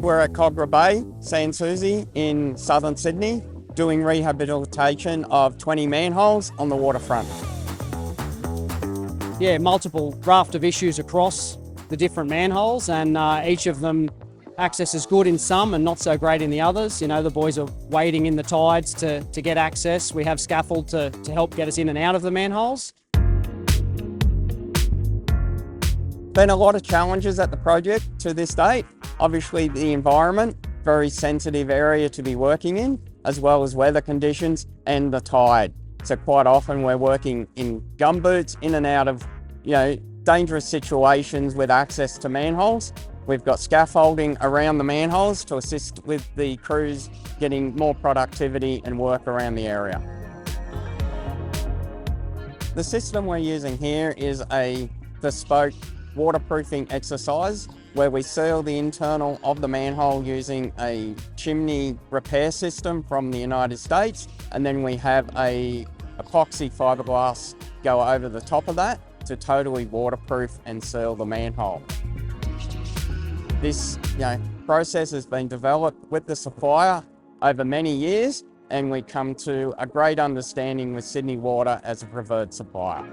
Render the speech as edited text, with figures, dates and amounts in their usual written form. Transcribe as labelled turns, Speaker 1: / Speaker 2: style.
Speaker 1: We're at Kogarah Bay, Sans Souci in southern Sydney, doing rehabilitation of 20 manholes on the waterfront.
Speaker 2: Yeah, multiple raft of issues across the different manholes, and each of them access is good in some and not so great in the others. You know, the boys are wading in the tides to get access. We have scaffold to help get us in and out of the manholes.
Speaker 1: Been a lot of challenges at the project to this date. Obviously the environment, very sensitive area to be working in, as well as weather conditions and the tide. So quite often we're working in gumboots in and out of, dangerous situations with access to manholes. We've got scaffolding around the manholes to assist with the crews getting more productivity and work around the area. The system we're using here is a bespoke waterproofing exercise where we seal the internal of the manhole using a chimney repair system from the United States, and then we have a epoxy fiberglass go over the top of that to totally waterproof and seal the manhole. This process has been developed with the supplier over many years, and we come to a great understanding with Sydney Water as a preferred supplier.